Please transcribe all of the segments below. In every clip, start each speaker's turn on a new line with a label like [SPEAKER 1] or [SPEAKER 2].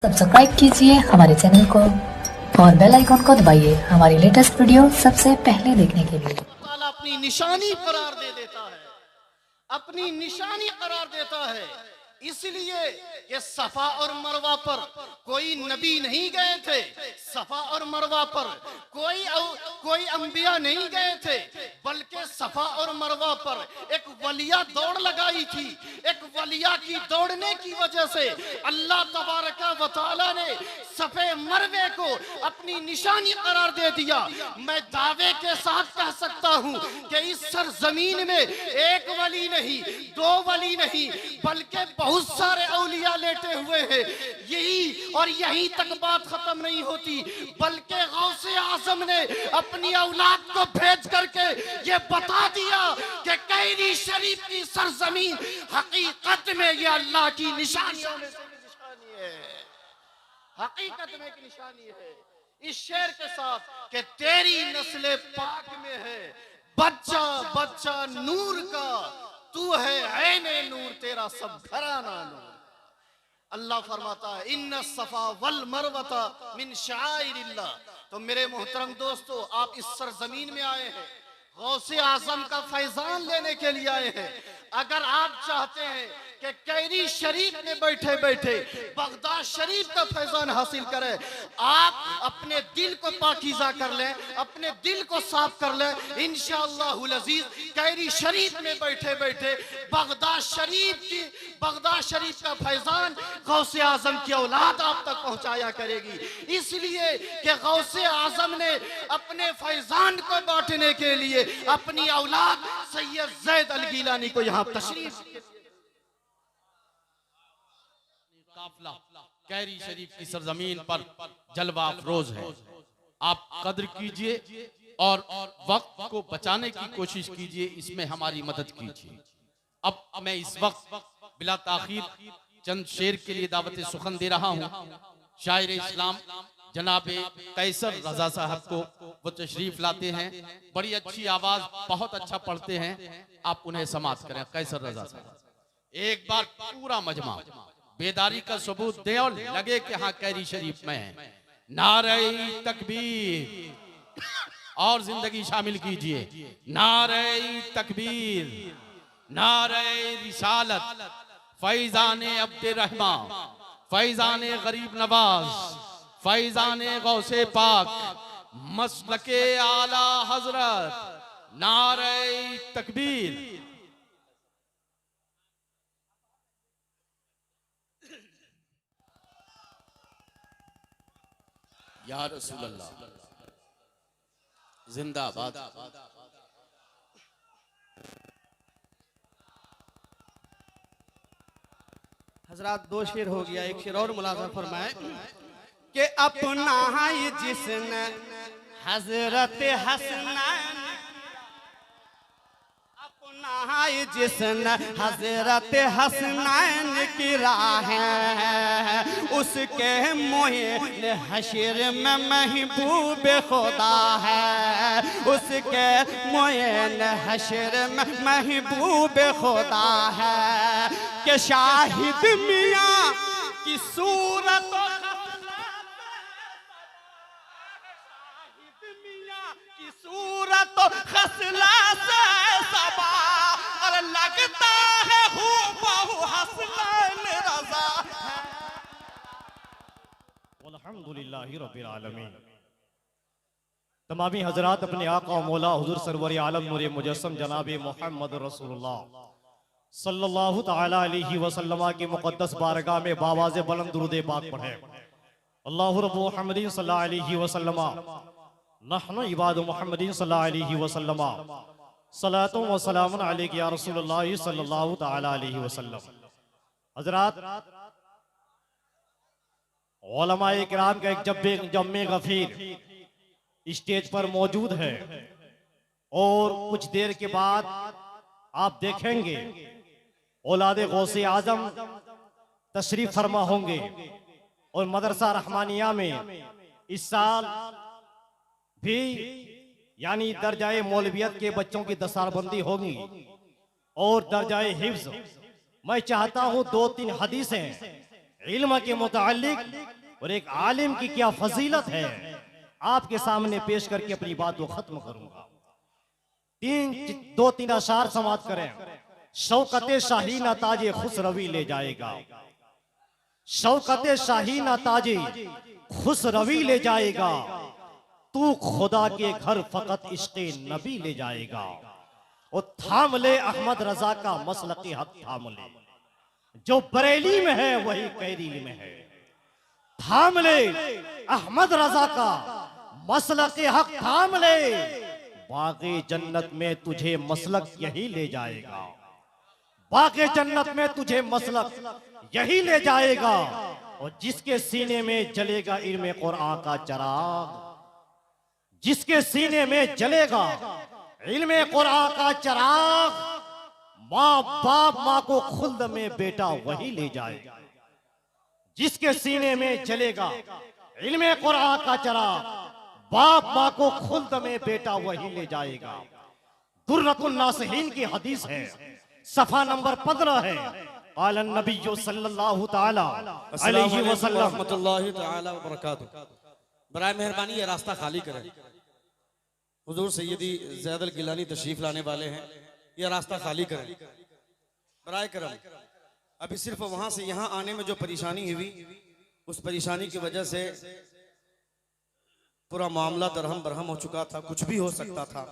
[SPEAKER 1] Subscribe कीजिए हमारे channel को और बेल आइकॉन को दबाइए हमारी लेटेस्ट वीडियो सबसे पहले देखने के लिए।
[SPEAKER 2] ताला अपनी निशानी करार दे देता है, अपनी निशानी करार देता है, इसलिए कि सफा और मरवा पर कोई नबी नहीं गए थे, सफा और मरवा पर कोई अंबिया नहीं गए थे, बल्कि सफा और मरवा पर एक वलिया दौड़ लगाई थी। एक वलिया की दौड़ने की वजह से अल्लाह तबारका व तआला ने सफे मरवे को अपनी निशानी करार दे दिया। मैं दावे के साथ कह सकता हूं कि इस सरजमीन में एक वली नहीं, दो वली नहीं, बल्कि बहुत सारे औलिया लेटे हुए हैं। यही और यहीं तक बात खत्म नहीं होती, बल्कि गौसे आजम ने अपनी औलाद को भेज करके ये बता दिया कि कैरी शरीफ की सरजमीन हकीकत में ये अल्लाह की निशानियों में से निशानी है, हकीकत में एक निशानी है। इस शेर के साथ कि तेरी नस्ल पाक में है बच्चा बच्चा नूर का, तू है ऐने नूर, तेरा सब घराना नूर। अल्लाह फरमाता है इन्ना सफा वल मरवता मिन शाइरिल्लाह। तो मेरे मोहतरम दोस्तों, आप इस सरजमीन में आए हैं, गौसे आजम का फैजान लेने के लिए आए हैं। अगर आप चाहते हैं कि कैरी शरीफ में बैठे बैठे बगदाद शरीफ का फैजान हासिल करें, आप अपने दिल को पाकीज़ा कर लें, अपने दिल को साफ कर लें, इंशाअल्लाहुल अज़ीज़ कैरी शरीफ में बैठे बैठे बगदाद शरीफ का फैजान गौसे आजम की औलाद आप तक पहुंचाया करेगी। इसलिए कि गौसे आजम ने अपने फैजान को बांटने के लिए अपनी औलाद सैयद ज़ैद अल गिलानी को यहाँ तशरीफ
[SPEAKER 3] काफिला कैरी शरीफ की सरजमीन पर जलवा अफरोज है। आप कद्र कीजिए और वक्त को बचाने की कोशिश कीजिए, इसमें हमारी मदद कीजिए। अब मैं इस वक्त बिला ताखीर चंद शेर के लिए दावत सुखन दे रहा हूँ। शायर इस्लाम जनाब कैसर रजा साहब को वो तशरीफ लाते हैं, बड़ी अच्छी आवाज, बहुत अच्छा पढ़ते हैं, आप उन्हें समाअत करें। कैसर रजा साहब एक बार पूरा मजमा बेदारी का सबूत दे और लगे कि हाँ कैरी शरीफ में है। नारे तकबीर और जिंदगी शामिल कीजिए। नारे तकबीर, नारे रिसालत, फैजाने अब्दे रहमान, फैजाने गरीब नवाज, फैजाने गौसे पाक, मसलके आला हजरत। नारे तकबीर। या रसूल अल्लाह जिंदाबाद।
[SPEAKER 2] हजरात दो शेर हो गया, एक शेर और मुलाजा फरमाए कि अपना ही जिसने हजरत हसनैन, अपना ही जिसने हजरत हसनैन की राहें, उसके मोइन हशर में महबूब खुदा है, उसके मोइन हशर में महबूब खुदा है। कि शाहिद मियाँ की सूरत, शाहिद मियाँ की सूरत खसला से सबा, और लगता है हूबहू हसनैन रज़ा है।
[SPEAKER 4] अल्हम्दुलिल्लाहि रब्बिल आलमीन। तमामी हजरात अपने आका और मौला हुजूर सरवर आलम नूर मुजस्सम जनाब मोहम्मद रसूलुल्लाह सल्लल्लाहु तआला अलैहि वसल्लम की मुक़द्दस बारगाह में बावाज़े बुलंद दुरूद पाक पढ़े। अल्लाहु रब्बु मुहम्मदिन सल्लल्लाहु अलैहि वसल्लम नहनु इबादु मुहम्मदिन सल्लल्लाहु अलैहि वसल्लम सलातु व सलामुन अलैका या रसूलुल्लाह सल्लल्लाहु तआला अलैहि वसल्लम। हजरात, उलमाए किराम का एक जम्मे गफीर स्टेज पर मौजूद है और कुछ देर के बाद आप देखेंगे औलादे गौसे आजम तशरीफ फरमा होंगे और मदरसा रहमानिया में इस साल भी यानी दर्जाए मौलवियत के बच्चों की दस्तारबंदी होगी और दर्जाए हिफ्ज मैं चाहता हूं 2-3 हदीसें इल्म के मुताल्लिक और एक आलिम की क्या फजीलत है, आपके सामने पेश करके अपनी बात को खत्म करूंगा। दो तीन अशार समाप्त करें। शौकत शाही ना ताजे खुसरवी ले जाएगा, शौकत शाही ना ताजे खुसरवी ले जाएगा, तू खुदा के घर फकत इश्क़े नबी ले जाएगा। और थाम ले अहमद रजा का मसलकी हक थाम ले, जो बरेली में है वही कैरीली में है। थाम ले अहमद रजा का मसलकी हक थाम ले, बाक़ी जन्नत में तुझे मसलक यही ले जाएगा, बाक़ी जन्नत में तुझे मसलक यही ले जाएगा। और जिसके सीने में जलेगा इल्म कुरान का चराग, जिसके सीने में जलेगा इल्म कुरान का चराग, माँ बाप माँ को खुल्द में बेटा वही ले जाएगा। जिसके सीने में जलेगा इल्म कुरान का चराग, बाप माँ को खुल्द में बेटा वही ले जाएगा। दुर्रतुन नासिहीन की हदीस है, सफा नंबर 15 है। क़ाल नबी सल्लल्लाहु तआला अलैहि वसल्लम
[SPEAKER 5] रहमतुल्लाहि तआला व बरकातहू। बराए मेहरबानी ये रास्ता खाली करें। हुजूर सैयदी ज़ैद अल गिलानी तशरीफ लाने वाले हैं, ये रास्ता खाली करें बराए करम। अभी सिर्फ वहां से यहाँ आने में जो परेशानी हुई, उस परेशानी की वजह से पूरा मामला दरहम बरहम हो चुका था, कुछ भी हो सकता था।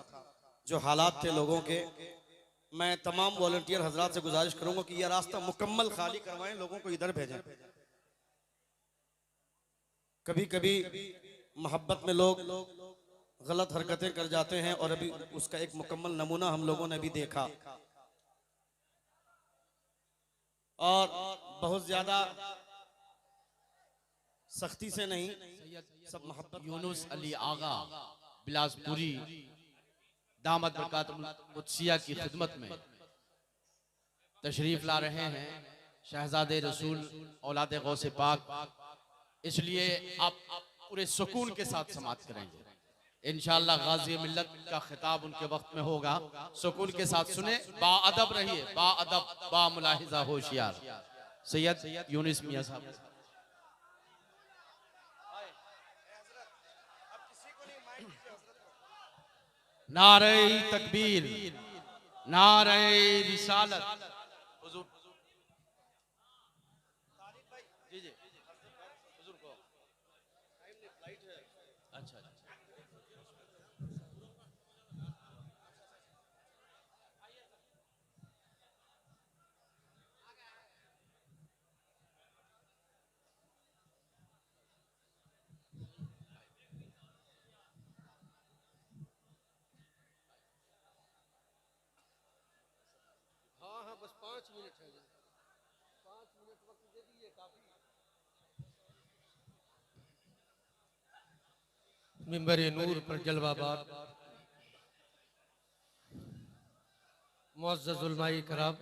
[SPEAKER 5] जो हालात थे लोगों के, मैं तमाम वॉलंटियर हजरात से गुजारिश करूंगा कि यह रास्ता मुकम्मल खाली करवाएं, लोगों को इधर भेजें। कभी कभी मोहब्बत में लोग गलत हरकतें कर जाते हैं, और अभी उसका एक मुकम्मल नमूना हम लोगों ने भी देखा। और बहुत ज्यादा सख्ती से नहीं, सब मोहब्बत।
[SPEAKER 3] यूनुस अली आगा बिलासपुरी दामद बरकातुल कुद्सिया की खिदमत में तशरीफ ला रहे हैं, शहजादे रसूल औलाद गौसे पाक। इसलिए आप पूरे सुकून के साथ समाअत करेंगे। इंशाअल्लाह गाजी मिल्लत का खिताब उनके वक्त में होगा। सुकून के साथ सुने, बाअदब रहिए, बाअदब बा मुलाहिजा होशियार। सैयद यूनुस मियां साहब। नारे तकबीर, नारे रिसालत। हुजूर जी जी हुजूर को अच्छा
[SPEAKER 5] बस 5 मिनट है, 5 मिनट वक्त दे दीजिए, काफी। मिंबर नूर पर जलवाबाद मुअज़्ज़ज़ उलमाए कराम,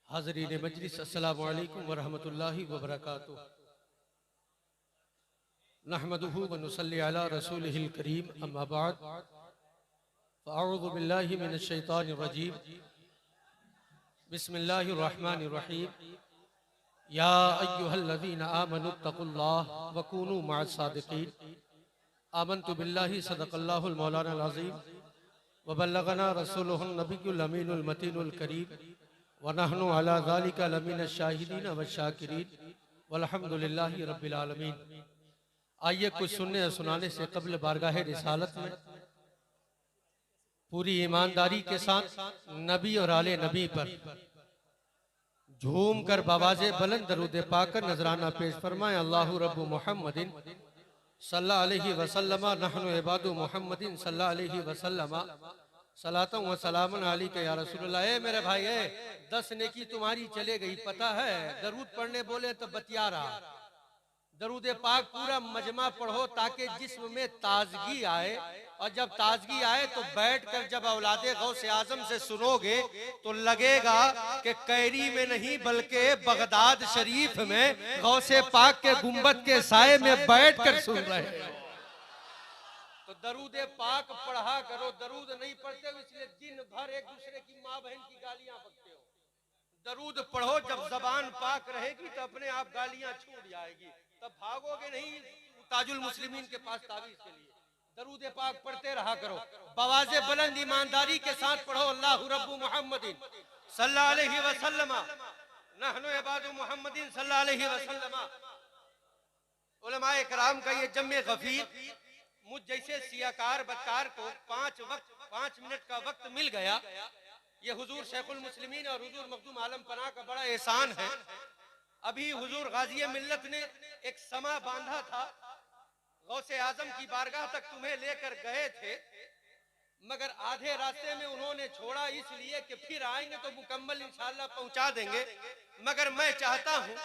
[SPEAKER 5] हाज़रीन मजलिस, अस्सलामु अलैकुम व रहमतुल्लाहि व बरकातुहू। नहमदुहु व नुसल्ली अला रसूलिहिल करीम, अम्मा बाद। फ़अऊज़ु बिल्लाहि मिनश शैतानिर रजीम, बिस्मिल्लाहिर रहमानिर रहीम। या अय्युहल्लज़ीना आमनुत्तक़ुल्लाह व कूनू मअस सादिक़ीन। आमन्तु बिल्लाहि सदक़ल्लाहुल मौलानाल अज़ीम व बल्लगना रसूलुहुन नबियुल अमीनुल मतीनुल करीम व नहनु अला ज़ालिका लमिनश शाहिदीन व शाकिरीन वल्हम्दुलिल्लाहि रब्बिल आलमीन। आइए कुछ सुनने और सुनाने से कब्ल बारगाह रिसालत में पूरी ईमानदारी के साथ नबी और आले नबी पर झूम कर बावाज़े बुलंद दरूद पाकर नजराना पेश फरमाए। अल्लाहु रब्बु मुहम्मदिन सल्लल्लाहु अलैहि वसल्लम, नहनु इबादु मुहम्मदिन सल्लल्लाहु अलैहि वसल्लम, सलातन व सलामन अलैका या रसूलल्लाह। ए मेरे भाई, 10 नेकी तुम्हारी चले गई, पता है। दरूद पढ़ने बोले तो बतिया रहा। दरूद पाक पूरा मजमा पढ़ो ताकि जिस्म में ताजगी आए, और जब ताजगी आए तो बैठकर जब औलादे गौसे आजम से सुनोगे तो लगेगा कि कैरी में नहीं बल्कि बगदाद शरीफ में गौसे पाक के गुंबद के साए में बैठकर सुन रहे हो। तो दरूद पाक पढ़ा करो। दरूद नहीं पढ़ते हो इसलिए दिन भर एक दूसरे की माँ बहन की गालियां बकते हो। दरूद पढ़ो, जब जबान पाक रहेगी तो अपने आप गालियां छूट जाएगी, तब भागोगे नहीं ताजुल मुस्लिमीन के पास तावीज के लिए। दरूद पाक पढ़ते रहा करो, बवाज़े बुलंद ईमानदारी के साथ पढ़ो। अल्लाहु रब्बु मुहम्मदिन सल्लल्लाहु अलैहि वसल्लम नहनु इबादु मुहम्मदिन सल्लल्लाहु अलैहि वसल्लम। उलमाए कराम का ये जम्मे गफीर मुझ जैसे सियाकार बदकार को 5 मिनट का वक्त मिल गया, ये हुजूर शेखुल मुस्लिमीन और हुजूर मखदूम आलम पनाह का बड़ा एहसान है। अभी हुजूर गाजी मिल्लत ने एक समा बांधा था, गौसे आजम की बारगाह तक तुम्हें लेकर गए थे, मगर आधे रास्ते में उन्होंने छोड़ा, इसलिए कि फिर आएंगे तो मुकम्मल इंशाअल्लाह पहुंचा देंगे। मगर मैं चाहता हूं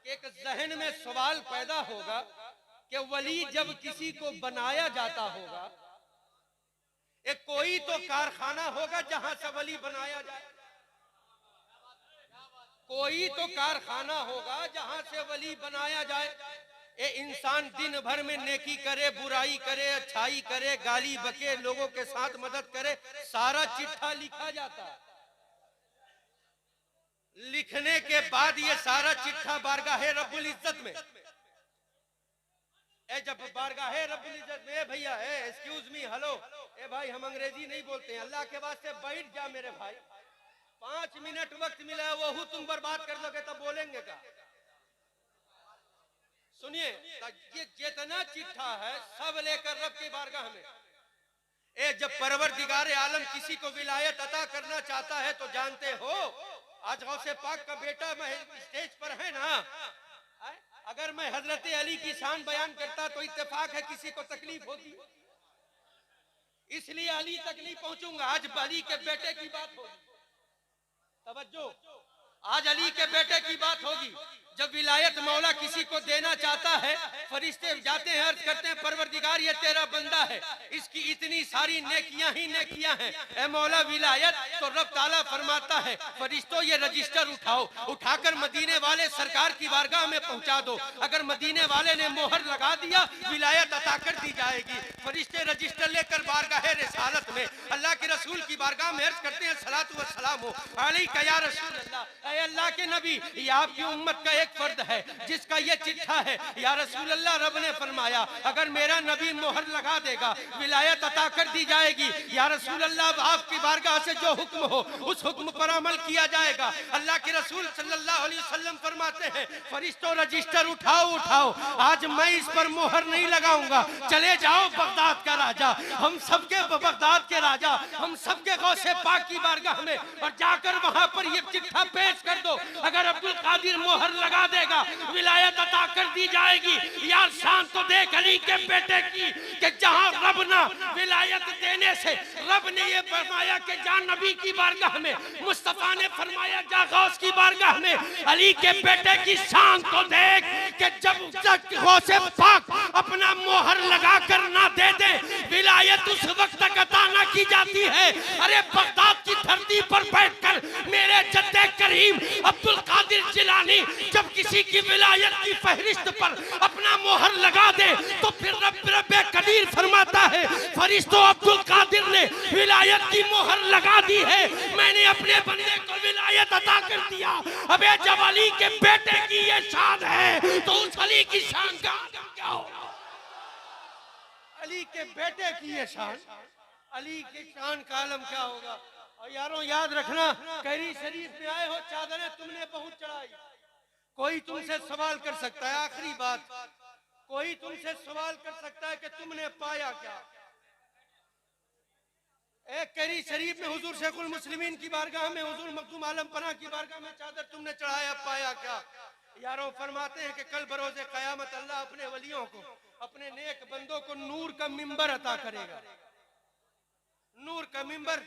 [SPEAKER 5] कि एक जहन में सवाल पैदा होगा कि वली जब किसी को बनाया जाता होगा, एक कोई तो कारखाना होगा जहां से वली बनाया जाए, कोई तो कारखाना होगा जहां से वली बनाया जाए। ये इंसान दिन भर में नेकी करे, बुराई करे, अच्छाई करे, गाली बके, लोगों के साथ मदद करे, सारा चिट्ठा लिखा जाता है। लिखने के बाद ये सारा चिट्ठा बारगाहे रब्बुल इज्जत में, जब बारगाहे रब्बुल इज्जत में, भैया एक्सक्यूज मी, हेलो, भाई हम अंग्रेजी नहीं बोलते हैं, अल्लाह के वास्ते बैठ जा मेरे भाई, 5 मिनट वक्त मिला है, वो तुम बर्बाद कर दोगे तब बोलेंगे का। सुनिए, ये जितना चिट्ठा है सब लेकर रब की बारगाह में। जब परवरदिगार आलम किसी को विलायत अता करना चाहता है तो जानते हो, आज गौसे पाक का बेटा मैं स्टेज पर है ना, अगर मैं हजरत अली की शान बयान करता तो इत्तेफाक है किसी को तकलीफ होती, इसलिए अली तक नहीं पहुंचूंगा। आज अली के बेटे की बात होगी, तवज्जो, आज अली के बेटे की बात होगी। जब विलायत मौला किसी को देना चाहता है, फरिश्ते जाते हैं, अर्ज करते हैं परवरदिगार ये तेरा बंदा है, इसकी इतनी सारी नेकियां ही नेकियां हैं, ए मौला विलायत, तो रब ताला फरमाता है फरिश्तों ये रजिस्टर उठाओ, उठाकर मदीने वाले सरकार की बारगाह में पहुंचा दो। अगर मदीने वाले ने मोहर लगा दिया, विलायत अता कर दी जाएगी। फरिश्ते रजिस्टर लेकर बारगाह रिसालत में अल्लाह के रसूल की बारगाह में अर्ज करते हैं सलातु व सलाम हो अलैका या रसूल अल्लाह, ऐ अल्लाह के नबी, ये आपकी उम्मत का एक फर्द है जिसका ये चिट्ठा है। या रसूल अल्लाह, रब ने फरमाया अगर मेरा नबी मोहर लगा देगा विलायत अता कर दी जाएगी। या रसूल अल्लाह, आपकी बारगाह से जो हुक्म हो उस हुक्म पर अमल किया जाएगा। अल्लाह के रसूल सल्लल्लाहु अलैहि वसल्लम फरमाते हैं फरिश्तों रजिस्टर उठाओ उठाओ, आज मैं इस पर मोहर नहीं लगाऊंगा, चले जाओ बगदाद का राजा, हम सबके बगदाद के राजा, हम सबके गौसे पाक की बारगाह में, और जाकर वहां पर ये चिट्ठा पेश कर दो। अगर अब्दुल कादिर मोहर लगा देगा विलायत अता कर दी जाएगी। यार शान तो देख अली के बेटे की, कि जहां रब ना विलायत देने से, रब ने ये फरमाया कि जा नबी की बारगाह में, मुस्तफा ने फरमाया जा गौस की बारगाह में, अली के बेटे की शान तो देख कि जब तक गौसे पाक अपना मोहर लगा कर ना दे दे विलायत उस वक्त तक अता ना की जाती है। अरे बगदाद की धरती पर बैठकर मेरे जद्दे करीम अब्दुल कादिर जिलानी जब किसी की विलायत की फहरिस्त पर अपना मोहर लगा दे तो फिर रब्बे कदीर फरमाता है फरिश्तों अब्दुल कादिर ने विलायत की मोहर लगा दी है, मैंने अपने बंदे को विलायत अता कर दिया। अबे जब अली के बेटे की ये शान है तो उस अली की शान का क्या होगा? अली के बेटे की ये शान, अली की शान का आलम क्या होगा? और यारों याद रखना, कहरी शरीफ में आए हो, चादरें तुमने बहुत चढ़ाई, कोई तुमसे सवाल कर सकता है, आखिरी बात, कोई तुमसे सवाल कर सकता है कि तुमने पाया क्या? एक कहरी शरीफ में हुजूर शेखुल मुस्लिमीन की बारगाह में, हुजूर मखदूम आलम पनाह की बारगाह में चादर तुमने चढ़ाया, पाया क्या? यारों फरमाते हैं कि कल बरोज़े क़यामत अल्लाह अपने वलियों को, अपने नेक बंदों को नूर का मिंबर अता करेगा। नूर का मिंबर,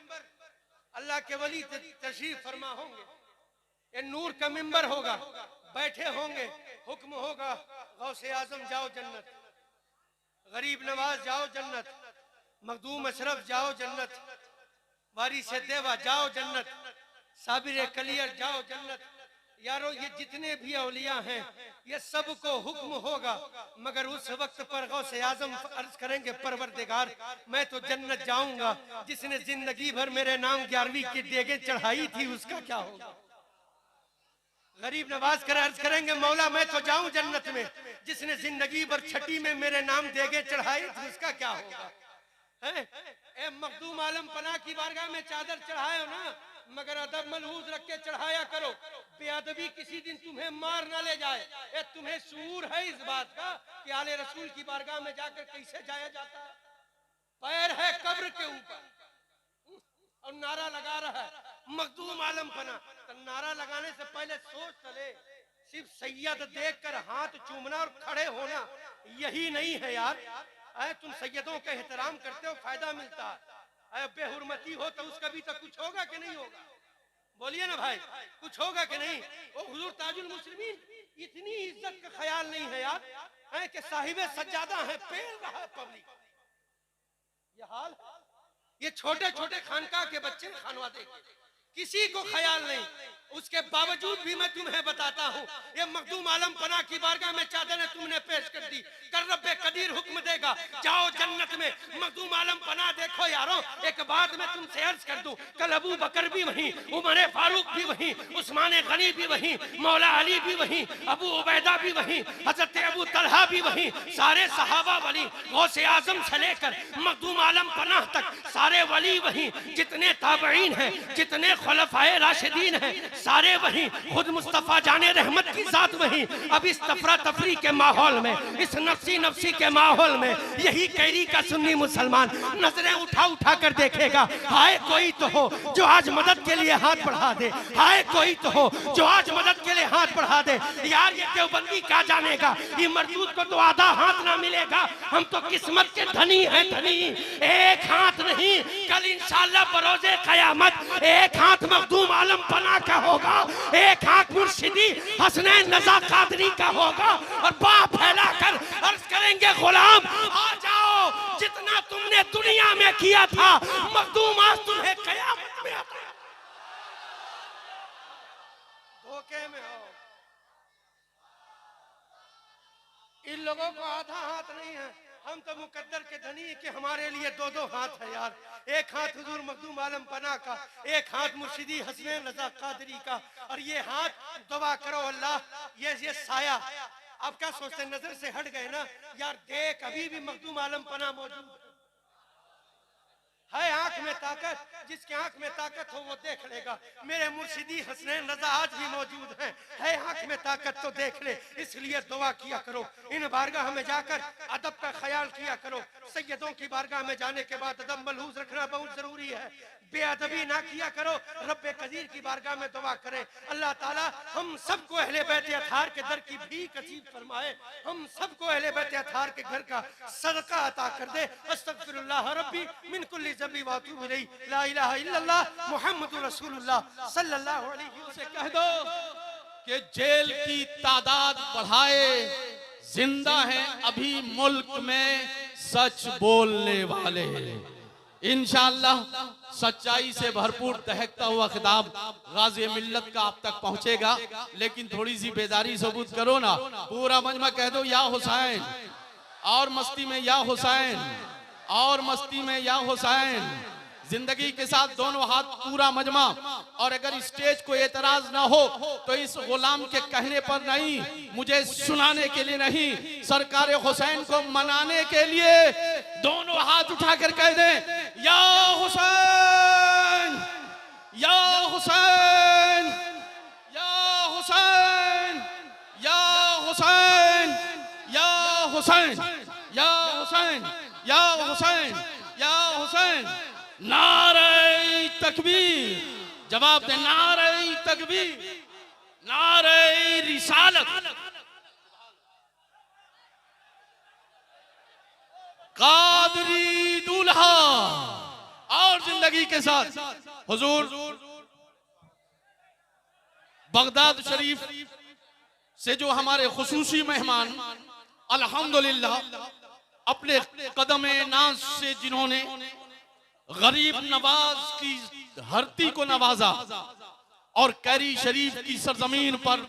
[SPEAKER 5] अल्लाह के वली तशरीफ फरमा होंगे, ये नूर का मिंबर होगा, बैठे होंगे, हुक्म होगा गौसे आजम जाओ जन्नत, गरीब नवाज जाओ जन्नत, मखदूम अशरफ जाओ जन्नत, वारिस देवा जाओ जन्नत, साबिर कलियर जाओ जन्नत। यारो ये जितने भी औलिया हैं ये सबको हुक्म होगा, मगर उस वक्त पर गौसे आजम अर्ज करेंगे परवरदिगार मैं तो जन्नत जाऊंगा, जिसने जिंदगी भर मेरे नाम 11वीं की डेगे चढ़ाई थी उसका क्या होगा? गरीब नवाज कर अर्ज करेंगे मौला मैं तो जाऊं जन्नत में, जिसने जिंदगी भर छठी में मेरे नाम देगे चढ़ाए तो उसका क्या होगा। है ए मखदूम आलम पना की बारगाह में चादर चढ़ाए हो ना, मगर अदब मलहूज रख के चढ़ाया करो। बेअदबी किसी दिन तुम्हें मार ना ले जाए। ए तुम्हें शूर है इस बात का कि आले रसूल की बारगाह में जाकर कैसे जाया जाता है। पैर है कब्र के ऊपर और नारा लगा रहा है मखदूम आलम पना। तो नारा लगाने से पहले सोच चले, सिर्फ सैयद देखकर हाथ चूमना और खड़े होना यही नहीं है यार। अरे तुम सैयदों का एहतराम करते हो, फायदा मिलता है। अरे बेहुरमती हो तो उसका भी तो कुछ होगा कि नहीं होगा। बोलिए ना भाई, कुछ होगा कि नहीं। वो हुजूर ताजुल मुस्लिमीन इतनी इज्जत का ख्याल नहीं है यार, है कि साहिबे सज्जादा है, पेल रहा है पब्लिक। ये हाल, ये छोटे छोटे खानका के बच्चे खानवा दे, किसी को ख्याल नहीं। उसके बावजूद भी मैं तुम्हें बताता हूँ, ये मखदूम आलम पना की बारगाह में चादरें तुमने पेश कर दी, कर रब्बे कदीर हुक्म देगा जाओ जन्नत में। मखदूम आलम पना देखो यारो, एक बात मैं तुमसे अर्ज कर दूं, कल अबू बकर भी वहीं, उमर फारूक भी वहीं, उस्मान गनी भी वहीं, मौला अली भी वहीं, अबू उबैदा भी वहीं, हजरत अबू तलहा भी वहीं, सारे सहाबा वली, गौसे आजम से लेकर मखदूम आलम पनाह तक सारे वली वहीं, जितने ताबईन हैं, जितने खुलफाए राशिदीन हैं, सारे वहीं, खुद मुस्तफा जाने रहमत की जात वहीं। अब इस तफरा तफरी के माहौल में, इस नफसी नफसी के माहौल में, यही कैरी का सुन्नी मुसलमान नजरें उठा उठा कर देखेगा, हाय कोई तो हो जो आज मदद के लिए हाथ बढ़ा दे, हाय कोई तो हो जो आज मदद के लिए हाथ बढ़ा दे। यार ये देवबंदी क्या जानेगा, ये मरदूद को तो आधा हाथ ना मिलेगा। हम तो किस्मत के धनी हैं, धनी। एक हाथ नहीं, कल इंशाअल्लाह बरोजे कयामत एक हाथ मखदूम आलम पना का होगा, एक हाथ मुर्शिदी हसनैन रजा कादरी का होगा। और बाप फैलाकर अर्ज करेंगे गुलाम आ जाओ, जितना तुमने दुनिया में किया था मखदूम आज तुम्हें कयामत में आता। धोखे में हो, इन लोगों को आधा हाथ नहीं है। हम तो मुकद्दर के धनी कि हमारे लिए दो दो हाथ है यार। एक हाथ हुजूर मखदूम आलम पना का, एक हाथ मुर्शिदी हसनैन रजा कादरी का। और ये हाथ दुआ करो अल्लाह, ये साया आप क्या सोचते हैं, नजर से हट गए ना यार। देख अभी भी मखदूम आलम पना मौजूद है, आंख में ताकत, जिसके आंख में ताकत हो वो देख लेगा। मेरे मुर्शिदी हसनैन रजा आज भी मौजूद हैं, है आंख में ताकत तो देख ले। इसलिए दुआ किया करो, इन बारगाह में जाकर अदब का ख्याल किया करो। सैयदों की बारगाह में जाने के बाद अदब मलहूज रखना बहुत जरूरी है। बेअदबी ना किया करो। रब्बे कदीर की बारगाह में दुआ करें, अल्लाह ताला हम सबको अहले बैत अतार के दर की भीख नसीब फरमाए, हम सबको अहले बैत अतार के घर का सदका अता कर दे। अस्तगफिरुल्लाह रब्बी मिन कुल्ली ज़ंबी व अतूबु इलैहि, ला इलाहा इल्लल्लाह मुहम्मदुर रसूलुल्लाह सल्लल्लाहु अलैहि वसल्लम।
[SPEAKER 3] कह दो कि जेल की तादाद बढ़ाए, जिंदा हैं अभी मुल्क में सच बोलने वाले। इंशाअल्लाह सच्चाई से भरपूर दहकता हुआ खिताब गाज़ी मिल्लत का आप तक पहुंचेगा, लेकिन थोड़ी सी बेदारी सबूत करो ना। पूरा मजमा कह दो या हुसैन, और मस्ती में या हुसैन, और मस्ती में या हुसैन। जिंदगी के साथ दोनों हाथ, पूरा मजमा। और अगर स्टेज को एतराज ना हो तो इस गुलाम के कहने पर नहीं, मुझे सुनाने के लिए नहीं, सरकार हुसैन को मनाने के लिए दोनों हाथ उठाकर कह दें या हुसैन, या हुसैन, या हुसैन, या हुसैन, या हुसैन, या हुसैन, या हुसैन, या हुसैन। नारे तकबीर, जवाब दे नारे तकबीर, नारे रिसालत। कादरी दूल्हा और जिंदगी के साथ हुजूर बगदाद शरीफ से जो हमारे खुसूसी मेहमान अल्हम्दुलिल्लाह अपने कदम नाज से जिन्होंने गरीब नवाज की धरती को नवाजा और कैरी शरीफ की सरजमीन पर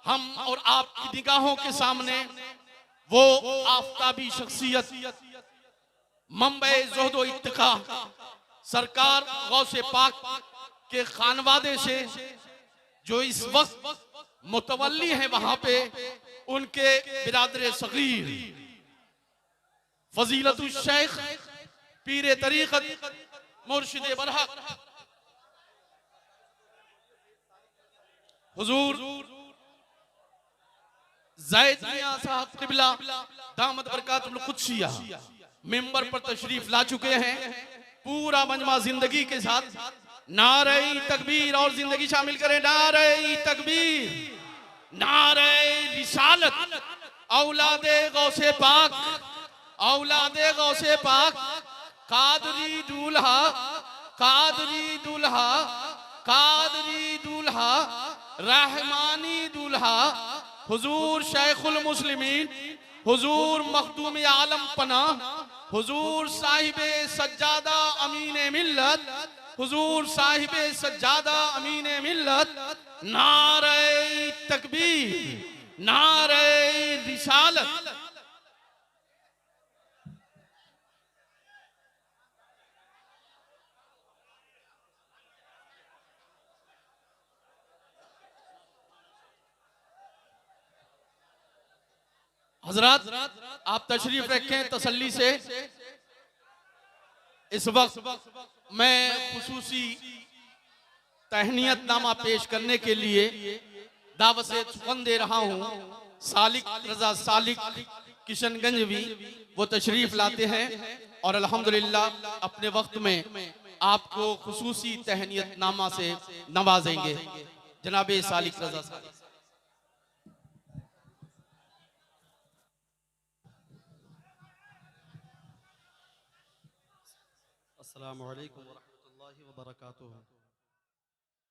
[SPEAKER 3] हम और आपकी निगाहों के सामने वो आफताबी शख्सियत मंबे ज़ुहद इत्तिका सरकार गौसे पाक के खानवादे से जो इस वक्त मुतवल्ली हैं वहां पे उनके बिरादर सगीर फजीलतुल शेख पीर तरीक़त मुर्शिद बरहक हुजूर ज़ैद मियां साहब क़िबला दामद बरकातुल कुद्सिया मिंबर पर तशरीफ ला चुके हैं। पूरा मजमा जिंदगी के साथ नारे तकबीर और जिंदगी शामिल करें। नारे तकबीर, नारे रिसालत, औलादे गौसे पाक, औलादे गौसे पाक, कादरी दूल्हा, कादरी दूल्हा, कादरी दूल्हा, रहमानी दूल्हा, हुजूर शेखुल मुस्लिमीन, हुजूर मखदूम आलम पनाह, हुजूर साहिबे सज्जादा अमीने मिल्लत, हुजूर साहिबे सज्जादा अमीने मिल्लत। नारे तकबीर, नारे रिसालत। हजरत आप तशरीफ रखें तसल्ली से। इस वक्त मैं खुसूसी तहनीयतनामा पेश करने के लिए दावत से सुखन दे रहा हूँ। सालिक रजा सालिक किशनगंजवी वो तशरीफ लाते हैं और अल्हम्दुलिल्लाह अपने वक्त में आपको खुसूसी तहनीयतनामा से नवाजेंगे। जनाबे सालिक रजा सालिक।
[SPEAKER 6] अस्सलामु अलैकुम व रहमतुल्लाहि व बरकातुहू।